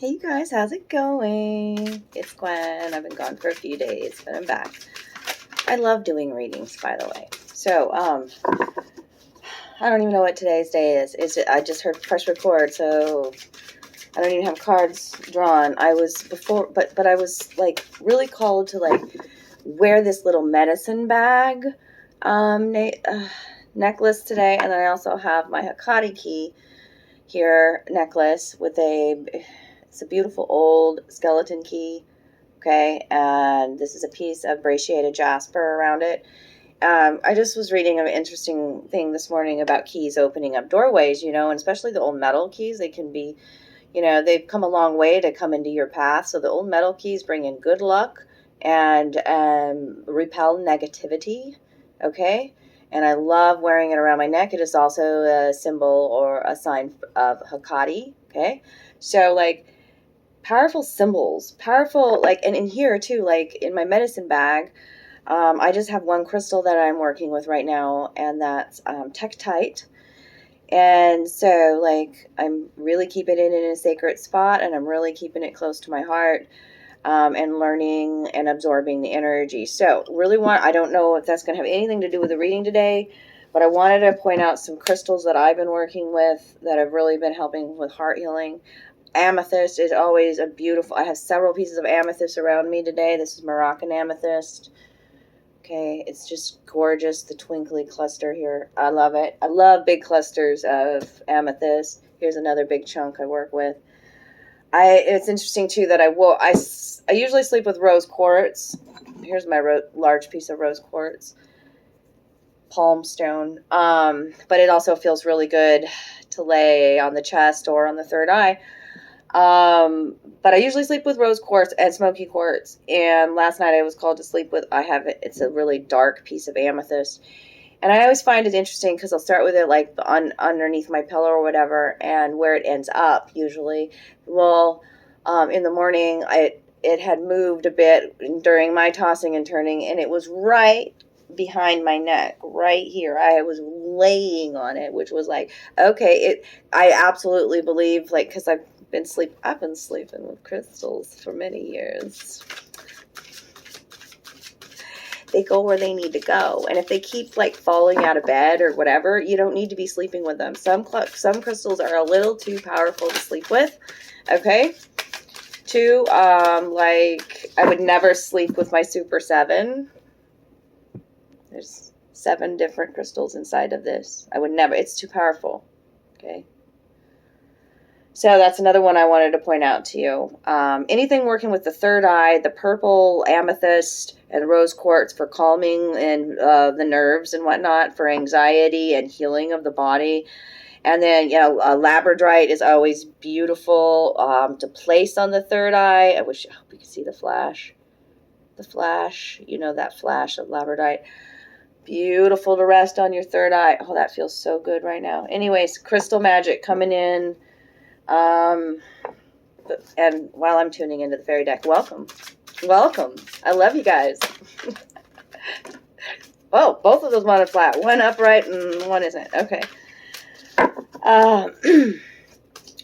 Hey you guys, how's it going? It's Gwen. I've been gone for a few days, but I'm back. I love doing readings, by the way. So, I don't even know what today's day is. I just heard press record, so I don't even have cards drawn. I was before, but I was like really called to like wear this little medicine bag necklace today, and then I also have my Hakati key here necklace with it's a beautiful old skeleton key, okay, and this is a piece of brachiated jasper around it. I just was reading an interesting thing this morning about keys opening up doorways, and especially the old metal keys. They can be, they've come a long way to come into your path. So the old metal keys bring in good luck and repel negativity, okay? And I love wearing it around my neck. It is also a symbol or a sign of Hakati, okay? So, like, powerful symbols, powerful, like, and in here too, like in my medicine bag, I just have one crystal that I'm working with right now, and that's Tektite. And so, like, I'm really keeping it in a sacred spot, and I'm really keeping it close to my heart, and learning and absorbing the energy. So, I don't know if that's going to have anything to do with the reading today, but I wanted to point out some crystals that I've been working with that have really been helping with heart healing. Amethyst is always a beautiful, I have several pieces of amethyst around me today. This is Moroccan amethyst. Okay, it's just gorgeous, the twinkly cluster here. I love it. I love big clusters of amethyst. Here's another big chunk I work with. It's interesting too that I usually sleep with rose quartz. Here's my large piece of rose quartz, palm stone. But it also feels really good to lay on the chest or on the third eye. But I usually sleep with rose quartz and smoky quartz. And last night I was called to sleep with, it's a really dark piece of amethyst. And I always find it interesting because I'll start with it like underneath my pillow or whatever, and where it ends up usually. Well, in the morning, it had moved a bit during my tossing and turning, and it was right behind my neck, right here. I was laying on it, which was like, okay, I absolutely believe, like, because I've been sleeping with crystals for many years. They go where they need to go, and if they keep like falling out of bed or whatever, you don't need to be sleeping with them. Some crystals are a little too powerful to sleep with, okay? Two, like, I would never sleep with my Super 7. There's 7 different crystals inside of this. I would never. It's too powerful, okay? So that's another one I wanted to point out to you. Anything working with the third eye, the purple amethyst and rose quartz for calming and the nerves and whatnot, for anxiety and healing of the body. And then, labradorite is always beautiful to place on the third eye. I hope you could see the flash. The flash, that flash of labradorite. Beautiful to rest on your third eye. Oh, that feels so good right now. Anyways, crystal magic coming in. And while I'm tuning into the fairy deck, welcome. I love you guys. Oh, both of those wanted flat. One upright and one isn't. Okay.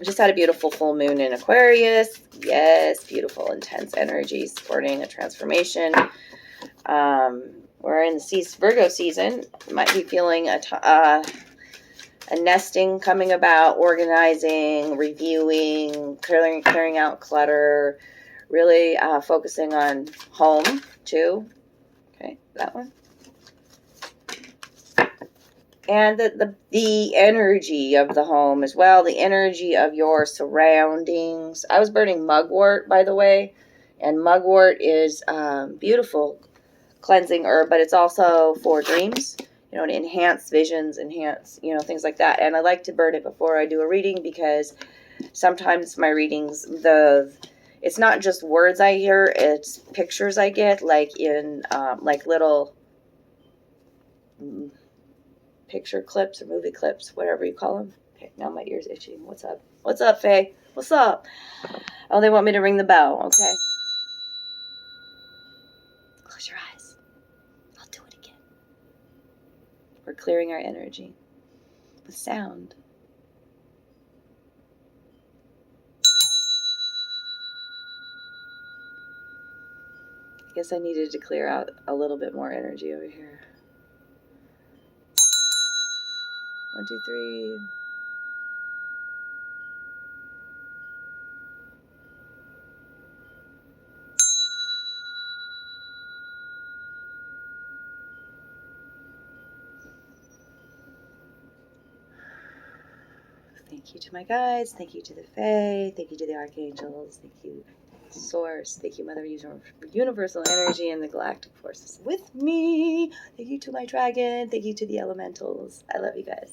Just had a beautiful full moon in Aquarius. Yes, beautiful, intense energy supporting a transformation. We're in the Virgo season. You might be feeling a nesting coming about, organizing, reviewing, clearing out clutter, really focusing on home too. Okay, that one. And the energy of the home as well, the energy of your surroundings. I was burning mugwort, by the way, and mugwort is beautiful cleansing herb, but it's also for dreams. To enhance visions, things like that. And I like to burn it before I do a reading, because sometimes my readings, it's not just words I hear, it's pictures I get, like in like little picture clips or movie clips, whatever you call them. Okay, now my ear's itchy. What's up? What's up, Faye? What's up? Oh, they want me to ring the bell. Okay. Close your eyes. I'll do it again. We're clearing our energy with sound. guess I needed to clear out a little bit more energy over here. 1, 2, 3. Thank you to my guides. Thank you to the Fae. Thank you to the Archangels. Thank you, Source. Thank you, Mother Universal Energy and the Galactic Forces with me. Thank you to my dragon. Thank you to the elementals. I love you guys.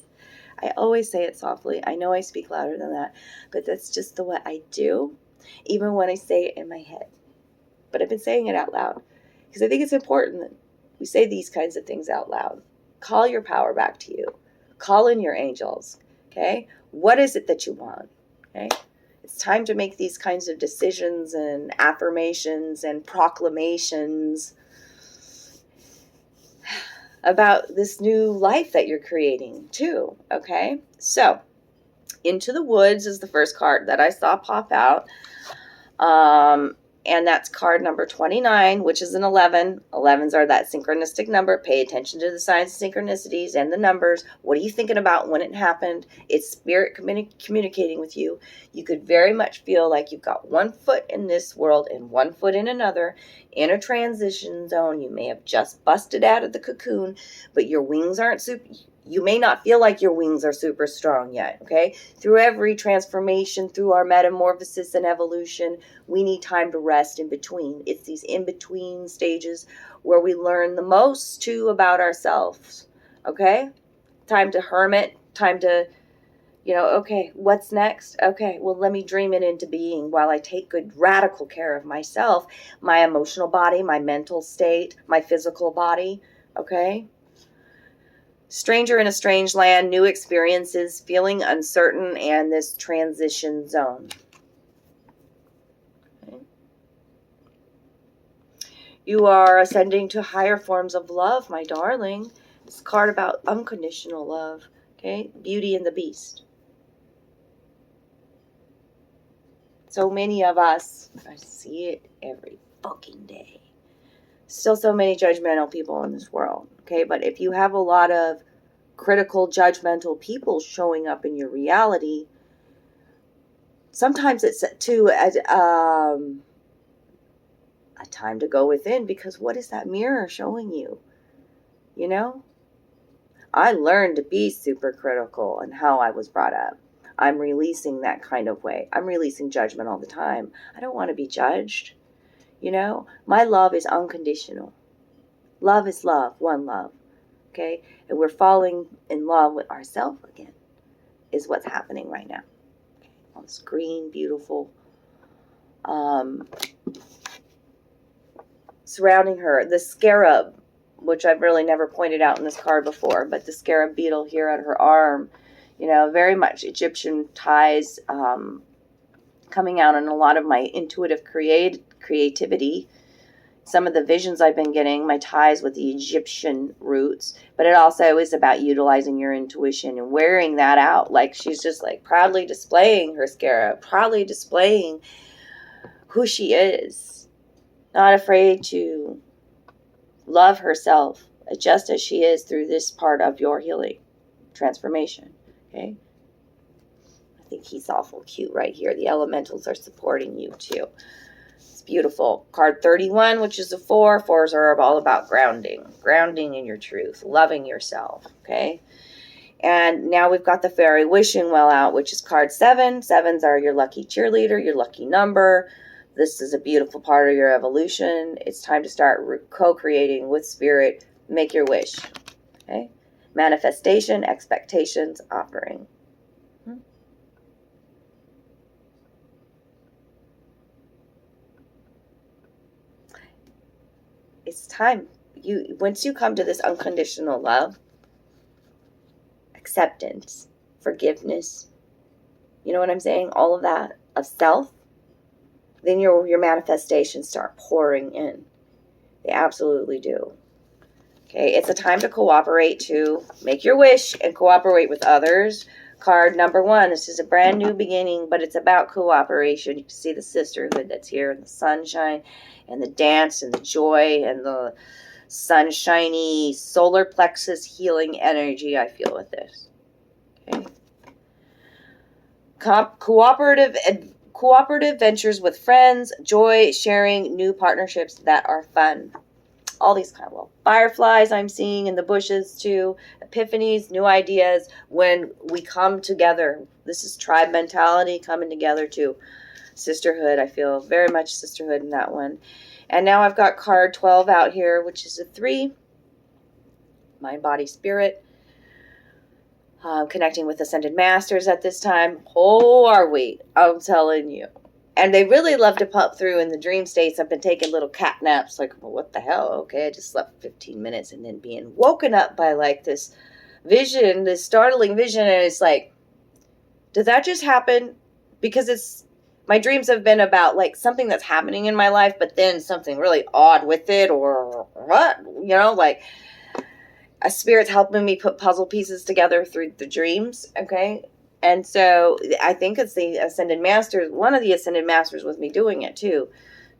I always say it softly. I know I speak louder than that, but that's just the way I do, even when I say it in my head. But I've been saying it out loud because I think it's important that we say these kinds of things out loud. Call your power back to you. Call in your angels. Okay? What is it that you want? Okay? It's time to make these kinds of decisions and affirmations and proclamations about this new life that you're creating too. Okay? So, Into the Woods is the first card that I saw pop out. And that's card number 29, which is an 11. 11s are that synchronistic number. Pay attention to the signs of synchronicities and the numbers. What are you thinking about when it happened? It's spirit communicating with you. You could very much feel like you've got one foot in this world and one foot in another, in a transition zone. You may have just busted out of the cocoon, but your wings aren't super... You may not feel like your wings are super strong yet, okay? Through every transformation, through our metamorphosis and evolution, we need time to rest in between. It's these in-between stages where we learn the most, too, about ourselves, okay? Time to hermit, time to, okay, what's next? Okay, well, let me dream it into being while I take good radical care of myself, my emotional body, my mental state, my physical body, okay? Stranger in a strange land, new experiences, feeling uncertain, and this transition zone. Okay. You are ascending to higher forms of love, my darling. This card about unconditional love. Okay, Beauty and the Beast. So many of us, I see it every fucking day. Still so many judgmental people in this world. Okay, but if you have a lot of critical, judgmental people showing up in your reality, sometimes it's too a time to go within, because what is that mirror showing you? I learned to be super critical in how I was brought up. I'm releasing that kind of way. I'm releasing judgment all the time. I don't want to be judged. My love is unconditional. Love is love, one love. Okay? And we're falling in love with ourselves again, is what's happening right now. Okay? On this green, beautiful, surrounding her, the scarab, which I've really never pointed out in this card before, but the scarab beetle here on her arm, very much Egyptian ties coming out in a lot of my intuitive creativity. Some of the visions I've been getting, my ties with the Egyptian roots, but it also is about utilizing your intuition and wearing that out. Like she's just like proudly displaying her scarab, proudly displaying who she is, not afraid to love herself just as she is through this part of your healing transformation. Okay, I think he's awful cute right here. The elementals are supporting you too. Beautiful. Card 31, which is a 4. 4s are all about grounding in your truth, loving yourself, okay? And now we've got the Fairy Wishing Well out, which is card 7. 7s are your lucky cheerleader, your lucky number. This is a beautiful part of your evolution. It's time to start co-creating with spirit. Make your wish, okay? Manifestation, expectations, offering. It's time. Once you come to this unconditional love, acceptance, forgiveness, you know what I'm saying? All of that of self, then your manifestations start pouring in. They absolutely do. Okay, it's a time to cooperate, to make your wish and cooperate with others. card number 1. This is a brand new beginning, but it's about cooperation. You can see the sisterhood that's here, and the sunshine, and the dance, and the joy, and the sunshiny solar plexus healing energy I feel with this. Okay. Cooperative ventures with friends, joy, sharing, new partnerships that are fun. All these kind of little fireflies I'm seeing in the bushes too. Epiphanies, new ideas when we come together. This is tribe mentality coming together too. Sisterhood, I feel very much sisterhood in that one. And now I've got card 12 out here, which is a 3. Mind, body, spirit. Connecting with ascended masters at this time. Oh, are we? I'm telling you. And they really love to pop through in the dream states. I've been taking little cat naps, like, well, what the hell? Okay, I just slept 15 minutes and then being woken up by like this vision, this startling vision. And it's like, did that just happen? Because my dreams have been about like something that's happening in my life, but then something really odd with it, or what? Like a spirit's helping me put puzzle pieces together through the dreams. Okay. And so I think it's the Ascended Masters, one of the Ascended Masters with me doing it too.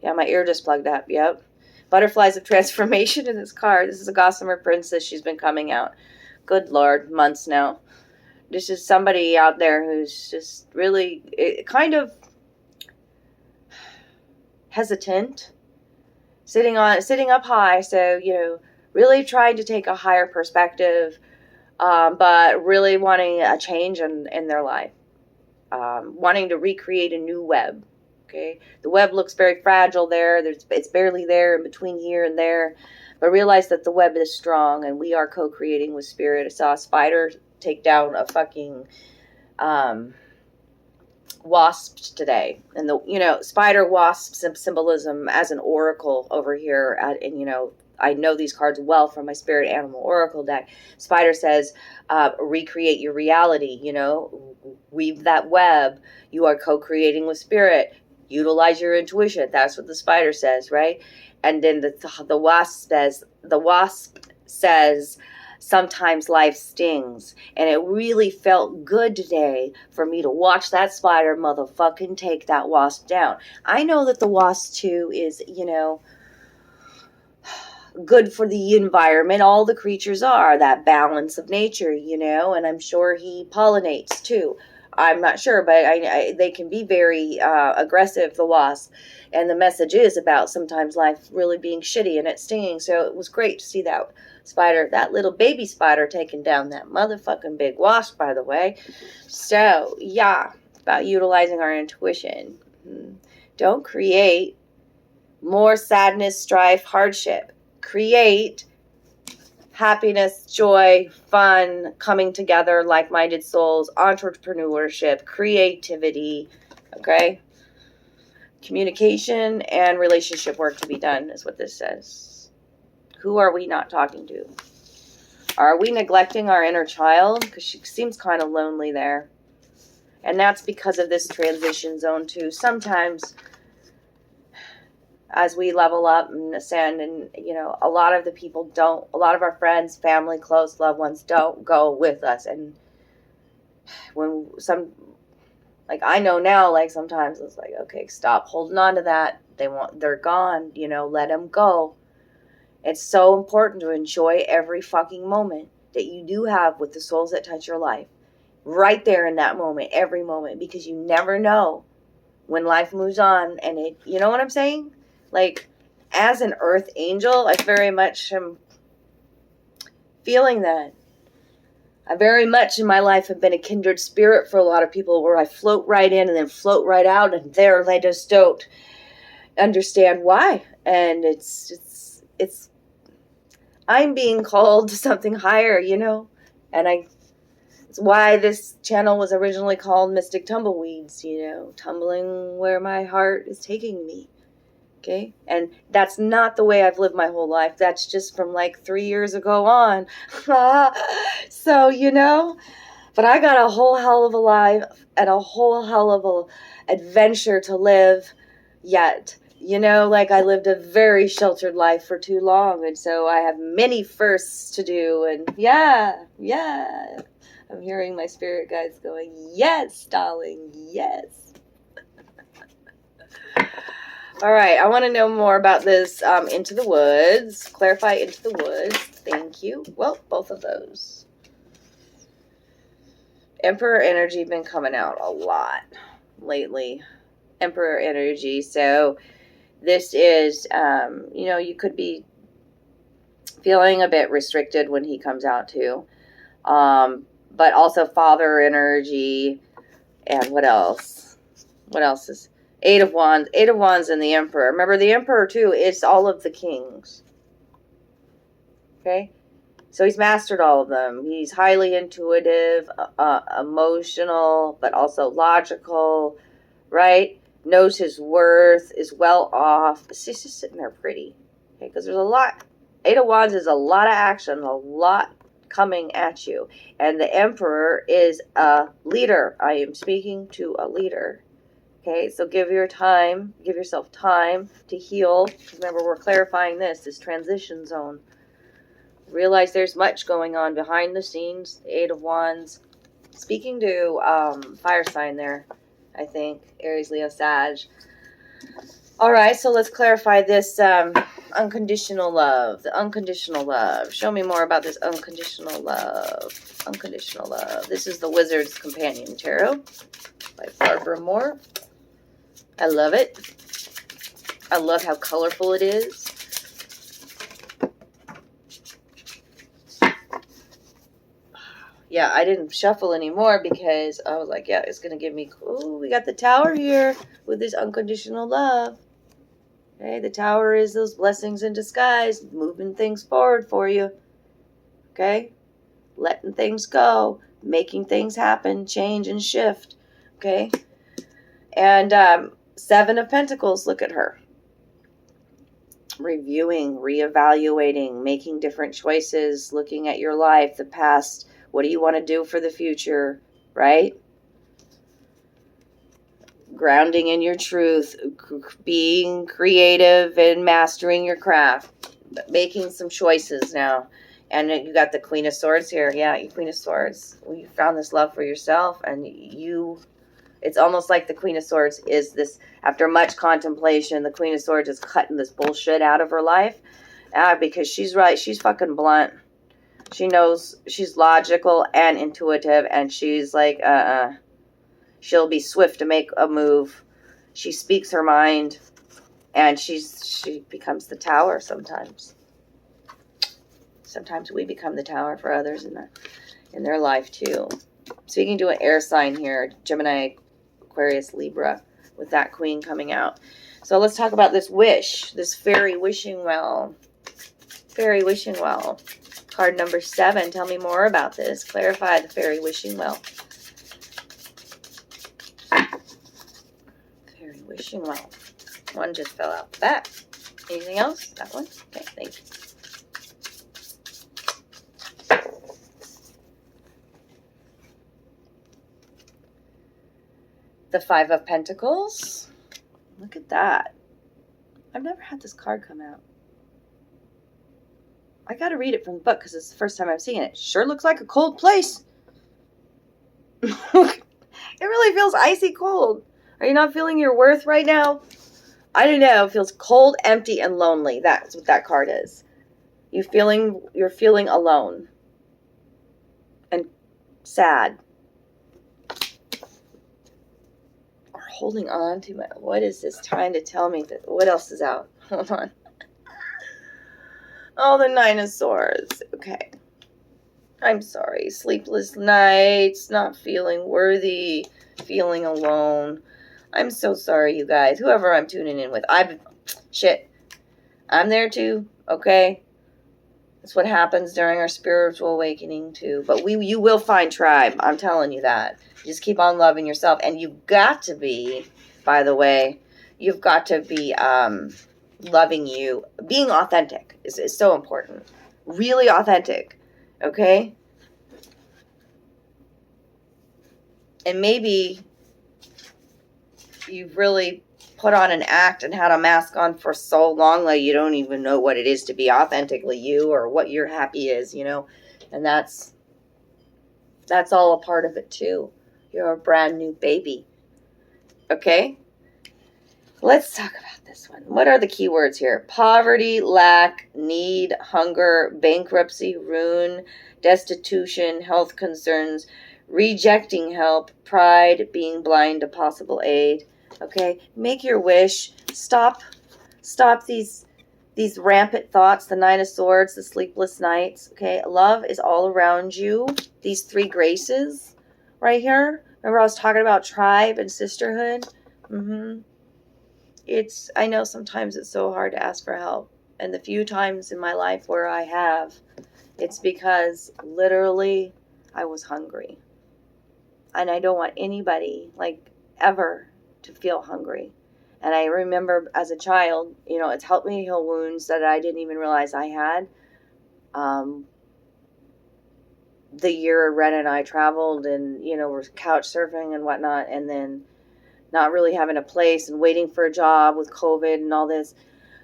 Yeah, my ear just plugged up. Yep. Butterflies of Transformation in this card. This is a Gossamer Princess. She's been coming out. Good Lord, months now. This is somebody out there who's just really kind of hesitant, sitting up high. So, really trying to take a higher perspective. But really wanting a change in their life, wanting to recreate a new web. Okay, the web looks very fragile there. It's barely there in between here and there, but realize that the web is strong, and we are co-creating with spirit. I saw a spider take down a fucking wasp today, and the spider wasp symbolism as an oracle over here, I know these cards well from my Spirit Animal Oracle deck. Spider says, recreate your reality, weave that web. You are co-creating with spirit. Utilize your intuition. That's what the spider says, right? And then the wasp says, sometimes life stings. And it really felt good today for me to watch that spider motherfucking take that wasp down. I know that the wasp too is, good for the environment. All the creatures are that balance of nature, and I'm sure he pollinates too. I'm not sure, but they can be very aggressive, the wasp. And the message is about sometimes life really being shitty and it stinging. So it was great to see that spider, that little baby spider taking down that motherfucking big wasp, by the way. So, yeah, about utilizing our intuition. Don't create more sadness, strife, hardship. Create happiness, joy, fun, coming together, like-minded souls, entrepreneurship, creativity, okay? Communication and relationship work to be done is what this says. Who are we not talking to? Are we neglecting our inner child? Because she seems kind of lonely there. And that's because of this transition zone too. Sometimes as we level up and ascend, and a lot of our friends, family, close loved ones don't go with us. And when I know now, sometimes it's like, okay, stop holding on to that. They're gone, let them go. It's so important to enjoy every fucking moment that you do have with the souls that touch your life. Right there in that moment, every moment, because you never know when life moves on. And you know what I'm saying? As an earth angel, I very much am feeling that. I very much in my life have been a kindred spirit for a lot of people, where I float right in and then float right out, and they just don't understand why. And it's I'm being called to something higher, and it's why this channel was originally called Mystic Tumbleweeds, tumbling where my heart is taking me. Okay. And that's not the way I've lived my whole life. That's just from 3 years ago on. So, but I got a whole hell of a life and a whole hell of a adventure to live yet. I lived a very sheltered life for too long. And so I have many firsts to do. And yeah, I've I'm hearing my spirit guides going, yes, darling, yes. All right, I want to know more about this Into the Woods. Clarify Into the Woods. Thank you. Well, both of those. Emperor energy been coming out a lot lately. Emperor energy. So this is, you know, you could be feeling a bit restricted when he comes out too. But also father energy. And what else? What else is... Eight of Wands. Eight of Wands and the Emperor. Remember, the Emperor, too, is all of the kings. Okay? So he's mastered all of them. He's highly intuitive, emotional, but also logical, right? Knows his worth, is well off. He's just sitting there pretty. Okay? Because there's a lot. Eight of Wands is a lot of action, a lot coming at you. And the Emperor is a leader. I am speaking to a leader. Okay, so give yourself time to heal. Remember, we're clarifying this transition zone. Realize there's much going on behind the scenes. The Eight of Wands. Speaking to fire sign there, I think. Aries, Leo, Sag. All right, so let's clarify this unconditional love. The unconditional love. Show me more about this unconditional love. Unconditional love. This is the Wizard's Companion Tarot by Barbara Moore. I love it. I love how colorful it is. Yeah, I didn't shuffle anymore because I was like, yeah, it's going to give me... Oh, we got the Tower here with this unconditional love. Okay, the Tower is those blessings in disguise, moving things forward for you. Okay? Letting things go, making things happen, change and shift. Okay? And Seven of Pentacles, look at her. Reviewing, reevaluating, making different choices, looking at your life, the past. What do you want to do for the future, right? Grounding in your truth, being creative and mastering your craft, making some choices now. And you got the Queen of Swords here. Yeah, you Queen of Swords. Well, you found this love for yourself, and it's almost like the Queen of Swords is this, after much contemplation, the Queen of Swords is cutting this bullshit out of her life. Because she's right. She's fucking blunt. She knows, she's logical and intuitive, and she's like, she'll be swift to make a move. She speaks her mind, and she becomes the Tower sometimes. Sometimes we become the Tower for others in their life too. Speaking to an air sign here, Gemini, Aquarius, Libra, with that Queen coming out. So let's talk about this wish, this fairy wishing well. Fairy wishing well. Card number 7. Tell me more about this. Clarify the fairy wishing well. Fairy wishing well. One just fell out the back. Anything else? That one? Okay, thank you. The Five of Pentacles. Look at that. I've never had this card come out. I got to read it from the book because it's the first time I'm seeing it. Sure looks like a cold place. It really feels icy cold. Are you not feeling your worth right now? I don't know. It feels cold, empty, and lonely. That's what that card is. You're feeling alone and sad. Or holding on to my... What is this trying to tell me? What else is out? Hold on. Oh, the Nine of Swords. Okay. I'm sorry. Sleepless nights, not feeling worthy, feeling alone. I'm so sorry, you guys. Whoever I'm tuning in with. I'm there too, okay? That's what happens during our spiritual awakening too. But you will find tribe. I'm telling you that. Just keep on loving yourself. And you've got to be, by the way, you've got to be loving you. Being authentic is so important. Really authentic. Okay? And maybe you've really put on an act and had a mask on for so long that you don't even know what it is to be authentically you or what your happy is, you know? And that's That's all a part of it too. You're a brand new baby. Okay? Let's talk about this one. What are the keywords here? Poverty, lack, need, hunger, bankruptcy, ruin, destitution, health concerns, rejecting help, pride, being blind to possible aid. Okay? Make your wish. Stop these rampant thoughts, the Nine of Swords, the sleepless nights. Okay? Love is all around you. These three graces right here. Remember I was talking about tribe and sisterhood? I know sometimes it's so hard to ask for help. And the few times in my life where I have, it's because literally I was hungry. And I don't want anybody, like, ever to feel hungry. And I remember as a child, you know, it's helped me heal wounds that I didn't even realize I had. The year Ren and I traveled and, you know, we're couch surfing and whatnot, and then not really having a place and waiting for a job with COVID and all this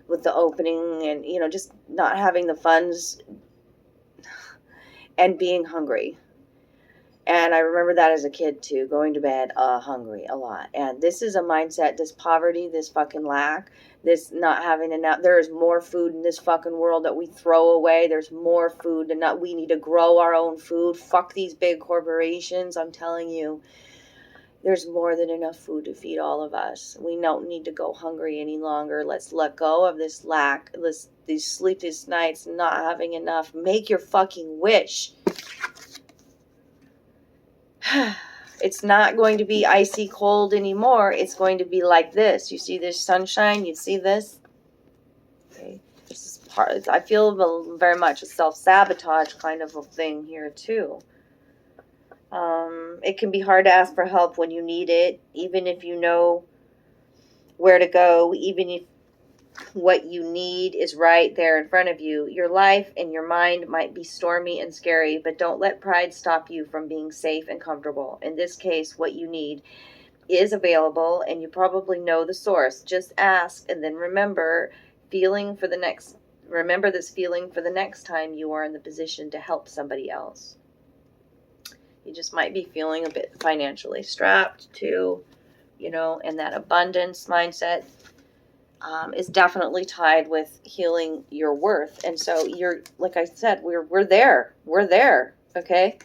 with the opening and, you know, just not having the funds and being hungry. And I remember that as a kid too, going to bed hungry a lot. And this is a mindset, this poverty, this fucking lack, this not having enough. There is more food in this fucking world that we throw away. There's more food, and we need to grow our own food. Fuck these big corporations, I'm telling you. There's more than enough food to feed all of us. We don't need to go hungry any longer. Let's let go of this lack, these sleepless nights, not having enough. Make your fucking wish. It's not going to be icy cold anymore. It's going to be like this. You see this sunshine? You see this? Okay. This is part. I feel very much a self-sabotage kind of a thing here too. It can be hard to ask for help when you need it, even if you know where to go, even if what you need is right there in front of you. Your life and your mind might be stormy and scary, but don't let pride stop you from being safe and comfortable. In this case, what you need is available, and you probably know the source. Just ask, and then remember this feeling for the next time you are in the position to help somebody else. You just might be feeling a bit financially strapped too, you know, and that abundance mindset is definitely tied with healing your worth. And so like I said, we're there. We're there. Okay.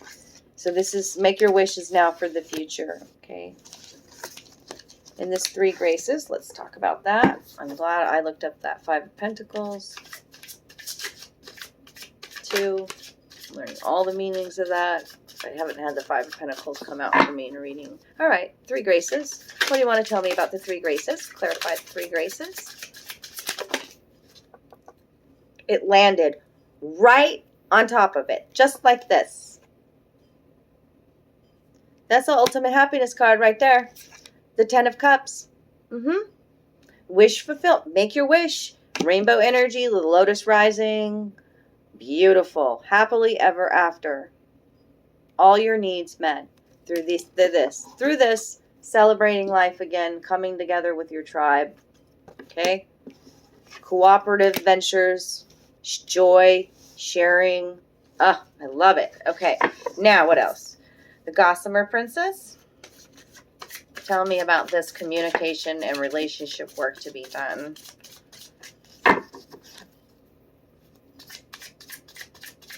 So this is make your wishes now for the future. Okay. In this three graces, let's talk about that. I'm glad I looked up that Five of Pentacles. 2, learning all the meanings of that. I haven't had the Five of Pentacles come out for me in a reading. All right, three graces. What do you want to tell me about the three graces? Clarify the three graces. It landed right on top of it, just like this. That's the ultimate happiness card right there. The 10 of Cups. Wish fulfilled. Make your wish. Rainbow energy, the lotus rising. Beautiful. Happily ever after. All your needs met through this, celebrating life again, coming together with your tribe. Okay? Cooperative ventures, joy, sharing. I love it. Okay. Now, what else? The Gossamer Princess. Tell me about this communication and relationship work to be done. I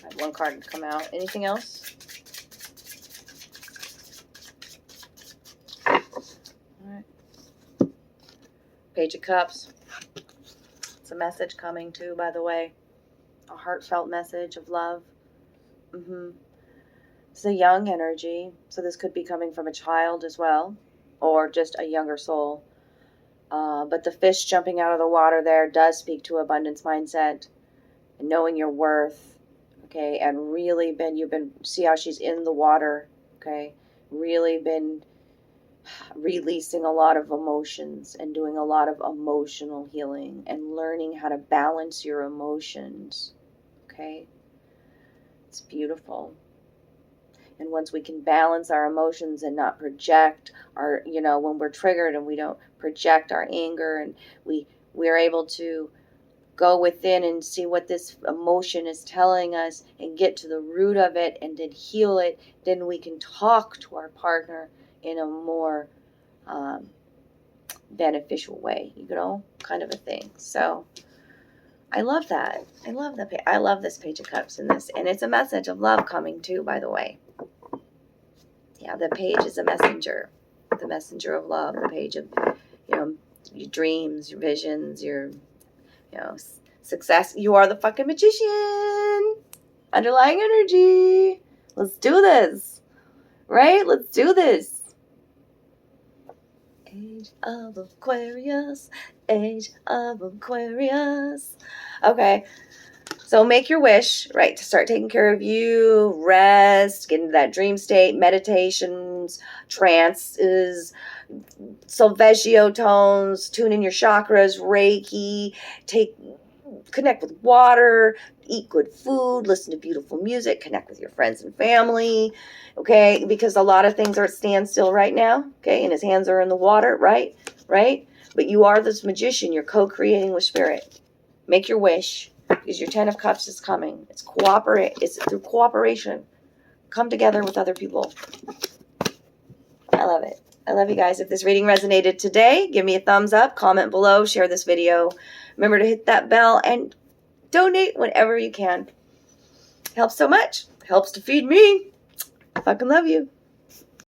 have one card to come out. Anything else? Page of Cups. It's a message coming too, by the way. A heartfelt message of love. It's a young energy, so this could be coming from a child as well, or just a younger soul. But the fish jumping out of the water there does speak to abundance mindset and knowing your worth. Okay, and really see how she's in the water. Okay, really been releasing a lot of emotions and doing a lot of emotional healing and learning how to balance your emotions. Okay, it's beautiful. And once we can balance our emotions and not project our, when we're triggered and we don't project our anger, and we're able to go within and see what this emotion is telling us and get to the root of it and then heal it, then we can talk to our partner in a more beneficial way, you know, kind of a thing. So I love that. I love the I love this Page of Cups in this, and it's a message of love coming too, by the way. Yeah, the page is a messenger, the messenger of love, the page of, you know, your dreams, your visions, your, you know, success. You are the fucking magician. Underlying energy. Let's do this. Right? Let's do this. Age of Aquarius. Age of Aquarius. Okay. So make your wish, right, to start taking care of you, rest, get into that dream state, meditations, trances, solfeggio tones, tune in your chakras, Reiki, connect with water, eat good food, listen to beautiful music, connect with your friends and family, okay, because a lot of things are at standstill right now, okay, and his hands are in the water, right, but you are this magician, you're co-creating with spirit. Make your wish, because your 10 of Cups is coming. It's through cooperation. Come together with other people. I love it. I love you guys. If this reading resonated today, give me a thumbs up, comment below, share this video. Remember to hit that bell and donate whenever you can. Helps so much. Helps to feed me. I fucking love you.